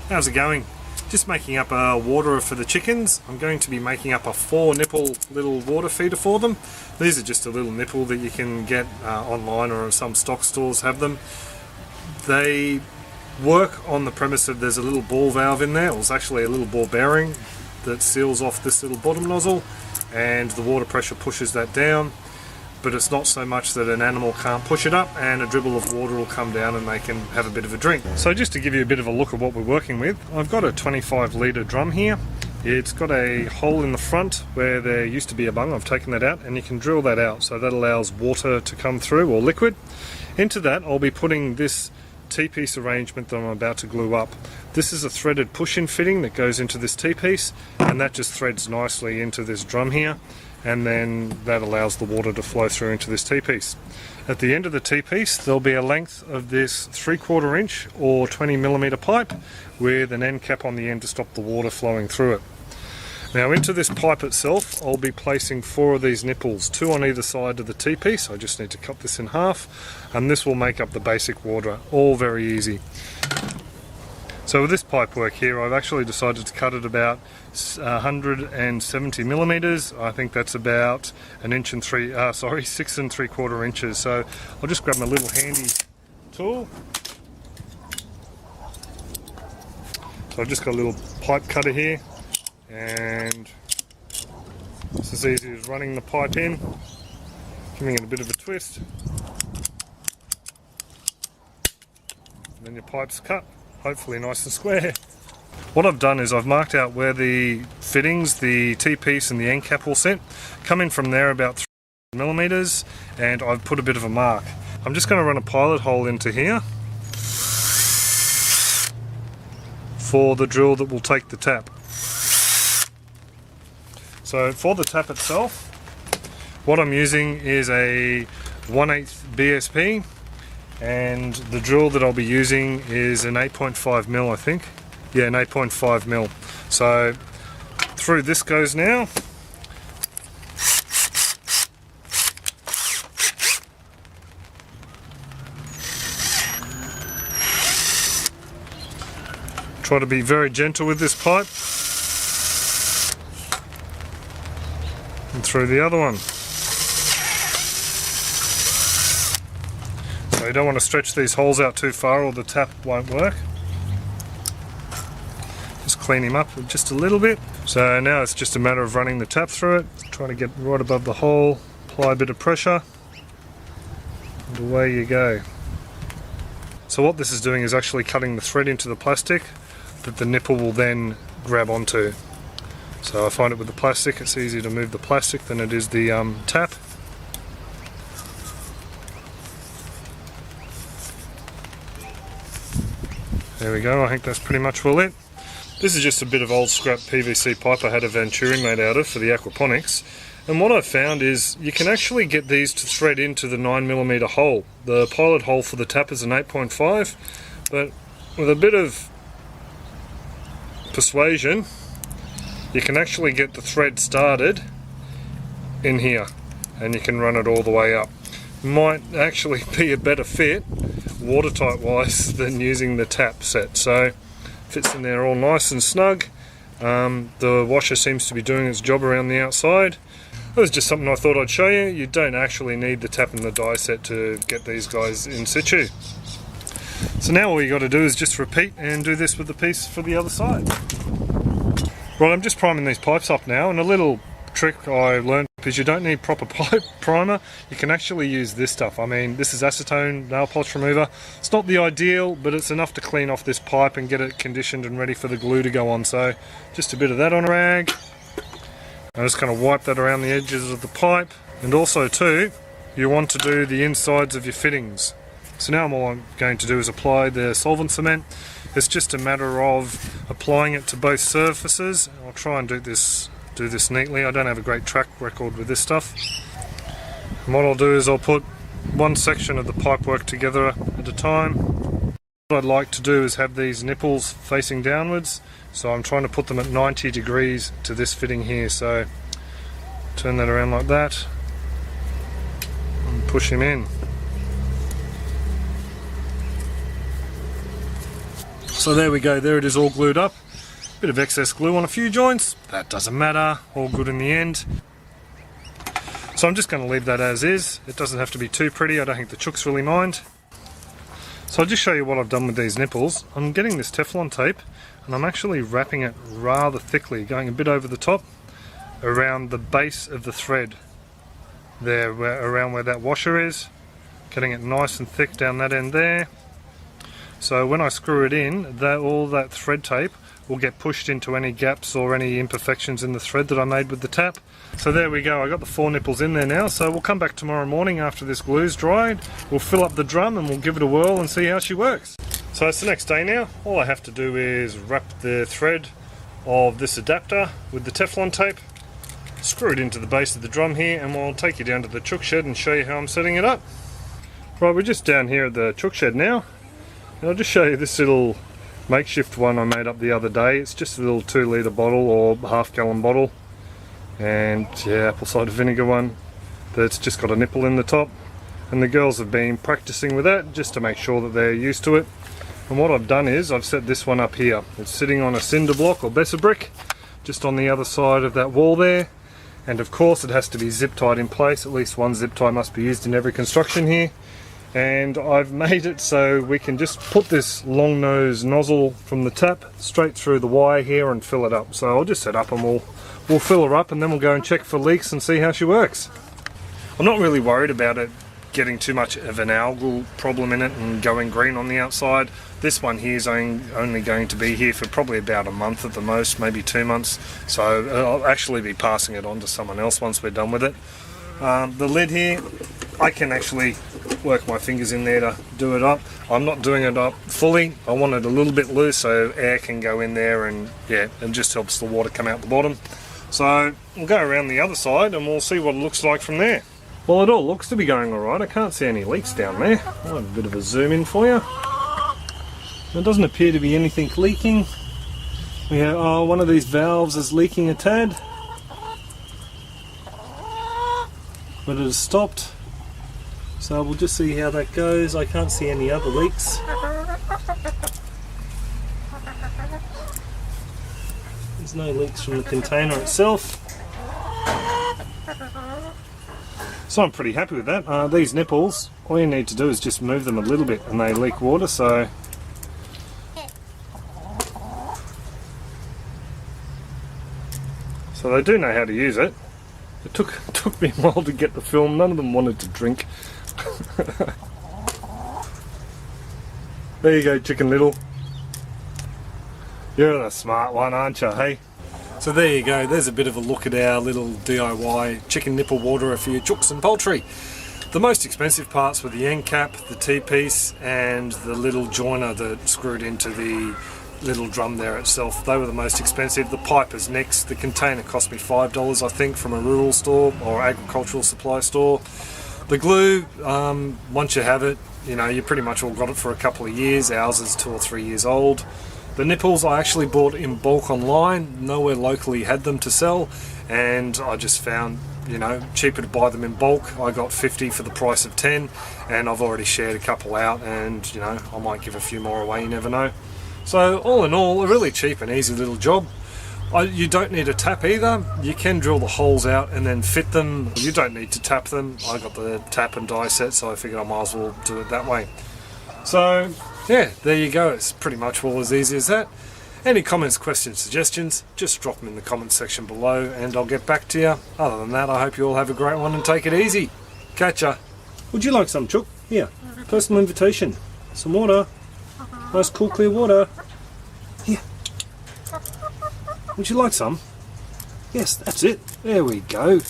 How's it going? Just making up a waterer for the chickens. I'm going to be making up a 4 nipple little water feeder for them. These are just a little nipple that you can get online, or some stock stores have them. They work on the premise that there's a little ball valve in there. It's actually a little ball bearing that seals off this little bottom nozzle, and the water pressure pushes that down. But it's not so much that an animal can't push it up, and a dribble of water will come down and they can have a bit of a drink. So just to give you a bit of a look at what we're working with, I've got a 25 litre drum here. It's got a hole in the front where there used to be a bung. I've taken that out, and you can drill that out, so that allows water to come through, or liquid. Into that I'll be putting this T-piece arrangement that I'm about to glue up. This is a threaded push-in fitting that goes into this T-piece, and that just threads nicely into this drum here, and then that allows the water to flow through into this T-piece. At the end of the T-piece there'll be a length of this 3/4 inch or 20mm pipe with an end cap on the end to stop the water flowing through it. Now into this pipe itself I'll be placing 4 of these nipples, 2 on either side of the T-piece. I just need to cut this in half, and this will make up the basic waterer. All very easy. So with this pipe work here, I've actually decided to cut it about 170mm. I think that's about 6 3/4 inches. So I'll just grab my little handy tool. So I've just got a little pipe cutter here, and it's as easy as running the pipe in, giving it a bit of a twist, and then your pipe's cut. Hopefully nice and square. What I've done is I've marked out where the fittings, the T-piece and the end cap will sit. Coming from there about 3mm, and I've put a bit of a mark. I'm just going to run a pilot hole into here for the drill that will take the tap. So for the tap itself, what I'm using is a 1/8 BSP, and the drill that I'll be using is an 8.5mm, I think. Yeah, an 8.5mm. So through this goes now. Try to be very gentle with this pipe. And through the other one. You don't want to stretch these holes out too far or the tap won't work. Just clean him up just a little bit. So now it's just a matter of running the tap through it, trying to get right above the hole, apply a bit of pressure, and away you go. So what this is doing is actually cutting the thread into the plastic that the nipple will then grab onto. So I find it with the plastic, it's easier to move the plastic than it is the tap. There we go, I think that's pretty much well it. This is just a bit of old scrap PVC pipe I had a Venturi made out of for the Aquaponics. And what I've found is you can actually get these to thread into the 9mm hole. The pilot hole for the tap is an 8.5, but with a bit of persuasion, you can actually get the thread started in here, and you can run it all the way up. Might actually be a better fit watertight wise than using the tap set. So fits in there all nice and snug. The washer seems to be doing its job around the outside. That was just something I thought I'd show you. You don't actually need the tap and the die set to get these guys in situ. So now all you got to do is just repeat and do this with the piece for the other side. Right, I'm just priming these pipes up now, and a little trick I learned is you don't need proper pipe primer. You can actually use this stuff. I mean, this is acetone nail polish remover. It's not the ideal, but it's enough to clean off this pipe and get it conditioned and ready for the glue to go on. So just a bit of that on a rag. I'm just going to wipe that around the edges of the pipe. And also too, you want to do the insides of your fittings. So now all I'm going to do is apply the solvent cement. It's just a matter of applying it to both surfaces. I'll try and do this neatly. I don't have a great track record with this stuff. And what I'll do is I'll put one section of the pipework together at a time. What I'd like to do is have these nipples facing downwards, so I'm trying to put them at 90 degrees to this fitting here. So turn that around like that and push him in. So there we go, there it is all glued up. Bit of excess glue on a few joints, that doesn't matter, all good in the end. So I'm just going to leave that as is. It doesn't have to be too pretty, I don't think the chooks really mind. So I'll just show you what I've done with these nipples. I'm getting this Teflon tape and I'm actually wrapping it rather thickly, going a bit over the top around the base of the thread there, around where that washer is, getting it nice and thick down that end there. So when I screw it in, all that thread tape will get pushed into any gaps or any imperfections in the thread that I made with the tap. So there we go, I got the 4 nipples in there now, so we'll come back tomorrow morning after this glue's dried. We'll fill up the drum and we'll give it a whirl and see how she works. So it's the next day now. All I have to do is wrap the thread of this adapter with the Teflon tape, screw it into the base of the drum here, and we'll take you down to the chook shed and show you how I'm setting it up. Right, we're just down here at the chook shed now, and I'll just show you this little makeshift one I made up the other day. It's just a little 2-litre bottle or half-gallon bottle, and yeah, apple cider vinegar one that's just got a nipple in the top, and the girls have been practicing with that just to make sure that they're used to it. And what I've done is I've set this one up here. It's sitting on a cinder block or Besser brick just on the other side of that wall there, and of course it has to be zip tied in place. At least one zip tie must be used in every construction here. And I've made it so we can just put this long nose nozzle from the tap straight through the wire here and fill it up. So I'll just set up and we'll fill her up, and then we'll go and check for leaks and see how she works. I'm not really worried about it getting too much of an algal problem in it and going green on the outside. This one here is only going to be here for probably about a month at the most, maybe 2 months. So I'll actually be passing it on to someone else once we're done with it. The lid here, I can actually work my fingers in there to do it up. I'm not doing it up fully. I want it a little bit loose so air can go in there, and yeah, it just helps the water come out the bottom. So we'll go around the other side and we'll see what it looks like from there. Well, it all looks to be going alright. I can't see any leaks down there. I'll have a bit of a zoom in for you. There doesn't appear to be anything leaking. We have, one of these valves is leaking a tad, but it has stopped. So we'll just see how that goes. I can't see any other leaks. There's no leaks from the container itself. So I'm pretty happy with that. These nipples, all you need to do is just move them a little bit and they leak water, so they do know how to use it. It took me a while to get the film. None of them wanted to drink. There you go, Chicken Little. You're the smart one, aren't you, hey? So there you go, there's a bit of a look at our little DIY chicken nipple waterer for your chooks and poultry. The most expensive parts were the end cap, the T-piece, and the little joiner that screwed into the little drum there itself. They were the most expensive. The pipe is next. The container cost me $5, I think, from a rural store or agricultural supply store. The glue, once you have it, you know, you pretty much all got it for a couple of years. Ours is 2 or 3 years old. The nipples I actually bought in bulk online. Nowhere locally had them to sell, and I just found, you know, cheaper to buy them in bulk. I got 50 for the price of 10, and I've already shared a couple out, and you know, I might give a few more away, you never know. So all in all, a really cheap and easy little job. You don't need a tap either. You can drill the holes out and then fit them. You don't need to tap them. I got the tap and die set, so I figured I might as well do it that way. So yeah, there you go. It's pretty much all as easy as that. Any comments, questions, suggestions, just drop them in the comments section below and I'll get back to you. Other than that, I hope you all have a great one and take it easy. Catch ya. Would you like some, Chook? Here, personal invitation. Some water. Nice cool clear water. Here. Would you like some? Yes, that's it. There we go.